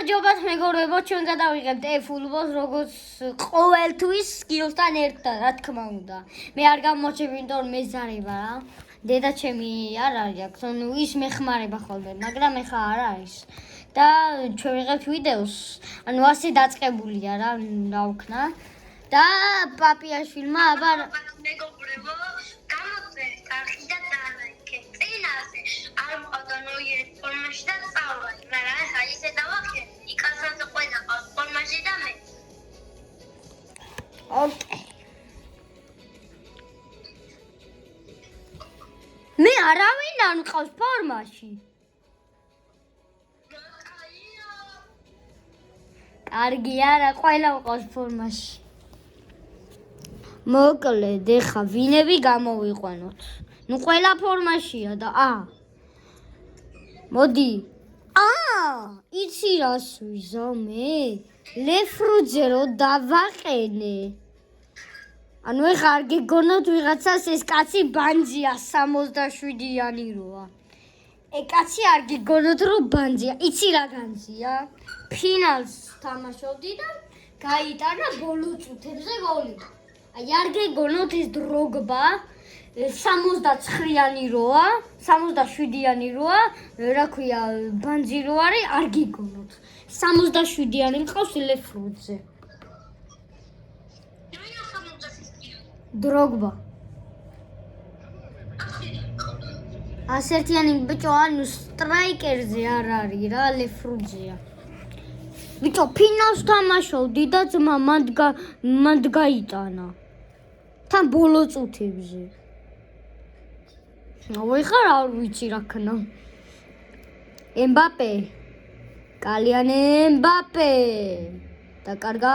გამარჯობათ მეგობრებო, ჩვენ გადავიღებთ eFootball-ს, როგორც ყოველთვის გიოსთან ერთად, რა თქმა უნდა. მე არ გამოჩები, იმიტომ რომ მე ზარი ვარ, რა. დედა ჩემი არ არის აქ, ანუ ის მეხმარება ხოლმე, მაგრამ ეხა არ არის. და ჩვენ ვიღებთ ვიდეოს, ანუ ასე დაწყებულია რა, რა ვქნა. და პაპიაშვილმა აბა მეგობრებო, გამოწერეთ არხი და დალაიქეთ. წინაზე არ მყავდა ნოიერის ფორმაში და სწავლობთ, მაგრამ ახლა ისე დავახერხეთ, იკაცაზე ყველა ყავს ფორმაში და მე. ოკეი. მე არავინ არ მყავს ფორმაში. კარგი არა, ყველა მყავს ფორმაში. მოკლედ, ეხა ვინები გამოვიყვანოთ. ნუ ყველა ფორმაშია და მოდი. იცი რას ვიზო მე? ლეფრუძე რო დავაყენე. ანუ ეხა არ გეგონოთ ვიღაცას ეს კაცი ბანძია 67-იანი როა. კაცი არ გეგონოთ რომ ბანძია. იცი რა განძია? ფინალს თამაშობდი და გაიტანა ბოლო წუთებზე გოლი. აი არ გეგონოთ ეს დროგბა 69-იანი როა, 67-იანი როა, რა ქვია, ბანძი რო არის, არ გეგონოთ. 67-იანი მყავს ლეფრუძე. დროგბა. 101-იანი ბიჭო, ანუ სტრაიკერზე არ არის რა, ლეფრუძეა. ბიჭო, ფინალს თამაშობდი და ძმა მან გაიტანა. თან ბოლო წუთებზე. ვიღარ არ ვიცი რა ქნა. ემბაპე. კალიან ემბაპე. და კარგა?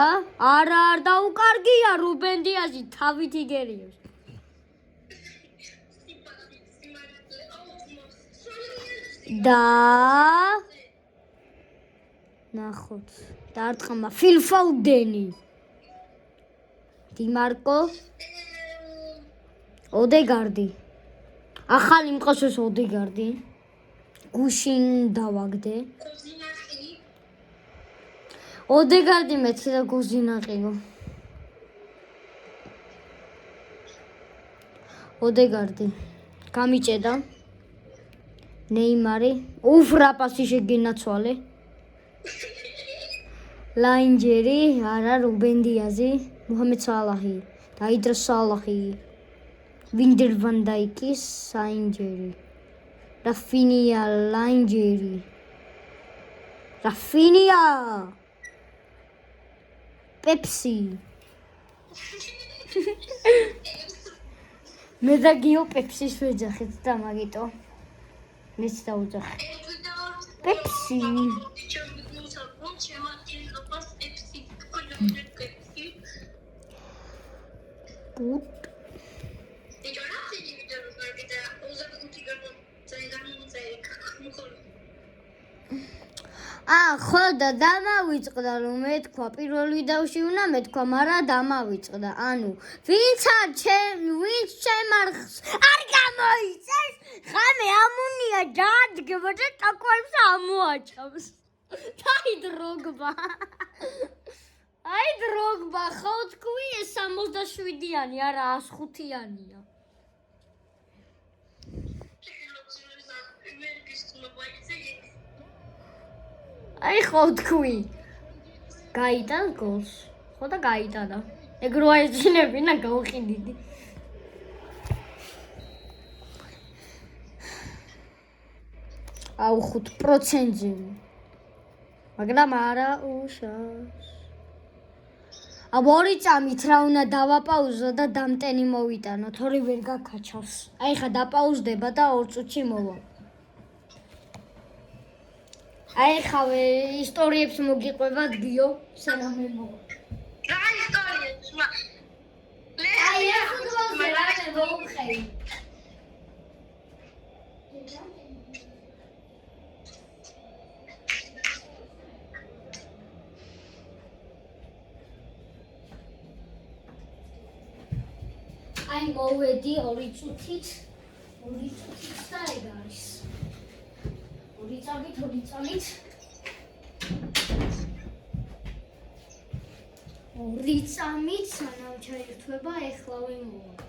არა, არ დაუკარგია რუბენ დიაზი თავით იგერიოს. და ნახოთ. დარტყმა ფილ ფაუდენი. დიმარკო. ოდეგარდი. ახალი მყავს ეს ოდეგარდი. გუშინ დავაგდე. ოდეგარდი მეცი და გუზინაყიო. ოდეგარდი. გამიჭედა. ნეიმარი. ufrapasi შეგინაცვალე. ლაინჯერი, არა რუბენ დიაზი, მუჰამედ სალაჰი, დაიდრა სალაჰი. ვინდერ ვან დაიკის საინჯერი. რაფინია ლაინჯერი. რაფინია. პეპსი. მე და გიო პეპსის ვეძახეთ და მაგიტო. მეც დავუძახე. პეპსი. Gut. ხო და დამავიწყდა რომ მეთქვა პირველ ვიდეოში უნდა მეთქვა, მაგრამ დამავიწყდა. ანუ ვინც ჩემარხს არ გამოიწეს, ხამე ამუნია დაადგება და ტაკვებს ამოაჭამს. აი დროგბა. აი დროგბა, ხო თქვი ეს 67-იანი, არა 105-იანია. აი ხო თქვი. გაიტან გოლს. ხო და გაიტანა. ეგ რო აეძინებინა გავყიდიდი. აუ 5%-ზე. მაგრამ არა უშავს. ორი წამით რა უნდა დავაპაუზო და დამტენი მოვიტანო, თორე ვერ გაკაჩავს. აი ხა დაპაუზდება და 2 წუთში მოვა. აი ხავე ისტორიებს მოგიყვება გიო, სანამ მე მოვა. რა ისტორიებს? აი ეს ფუტბოლზე რა მოვხეი. აი მოვედი 2 წუთით და ეგ არის. 2 წამით ორი წამით სანამ ჩაირთვება ეხლავე მოვა.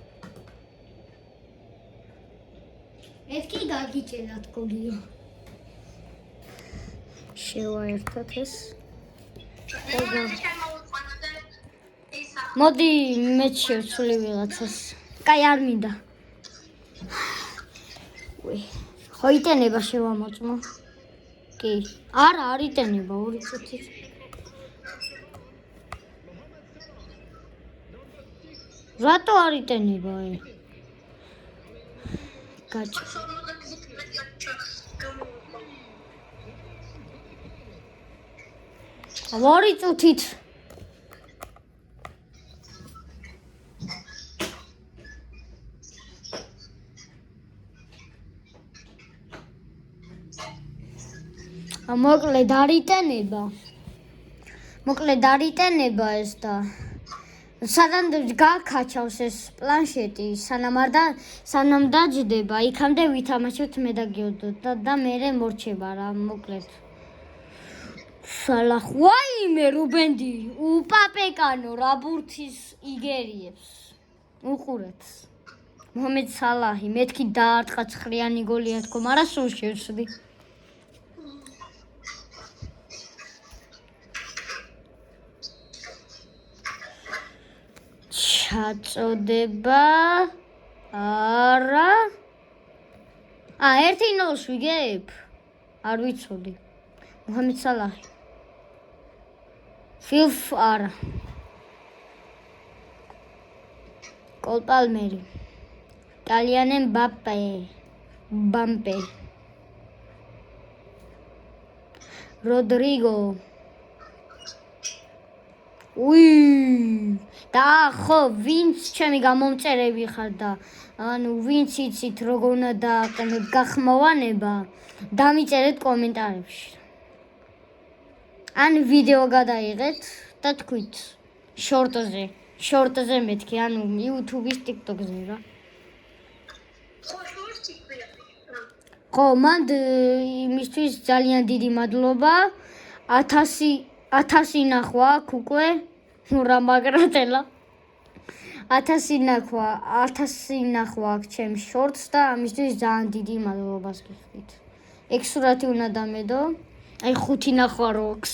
ეთქი გაგიჭერათ გოგიო. შევაერთოთ ეს. მოდი მეც შევცვლი ვიღაცას. კაი არ მინდა. ხო იტენება შევამოწმო. კი. არა, არ იტენება 2 წუთით. რატო არ იტენება? გაჭ. 2 წუთით. მოკლედ არ იტენება ეს და სანამ გაქაჩავს ეს პლანშეტი, სანამ დაჯდება, იქამდე ვითამაშოთ მე და გიოდო და მე მორჩება რა, მოკლედ. სალახ, ვაიმე რუბენდი, უპაპეკანო რა ბურთის იგერიებს. უყურეთ. მოჰამედ სალაჰი, მეთქი დაარტყა 9-იანი გოლია თქო, მაგრამ სულ შევსვდი. ჩაწოდება არა 1-0 ვიგებ არ ვიცოდი მოჰამედ სალაჰი ფილფ არა კოლ პალმერი კალიან ბამპე როდრიგო და ხო ვინც ჩემი გამომწერები ხარ და ანუ ვინც იცით როგორ უნდა დააყენოთ გახმოვანება დამიწერეთ კომენტარებში ან ვიდეო გადაიღეთ და თქვით შორტზე მეთქი ანუ YouTube-ის TikTok-ზე რა ხო მანდ იმისთვის ძალიან დიდი მადლობა 1000 ნახვა აქ უკვე რა მაგრატელა 1000 ნახვა აქ ჩემს შორტს და ამისთვის ძალიან დიდი მადლობას გიხდით. 6 სურათი უნდა დამედო. აი 5 ნახვა რო აქვს.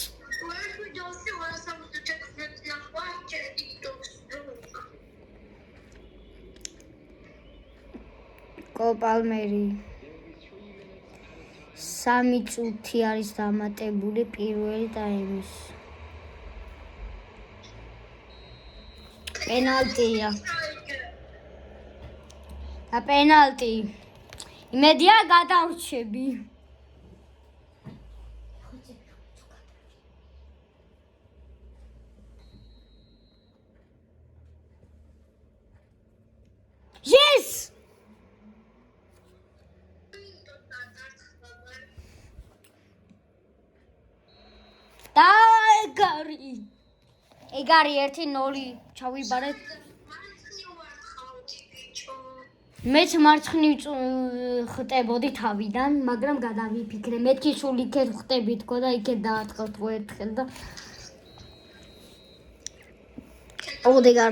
კოლ პალმერი 3 წუთი არის დამატებული პირველი ტაიმის. პენალტია. და პენალტი. იმედია გადავრჩები. Yes! და ეგარი 1-0 ჩავიბარეთ. მეც მარცხნივ ხტებოდი თავიდან, მაგრამ გადავიფიქრე. მეთქი სულ იქეთ ხტები თქო და იქეთ დაატყავთ ერთხელ და ოდეგარ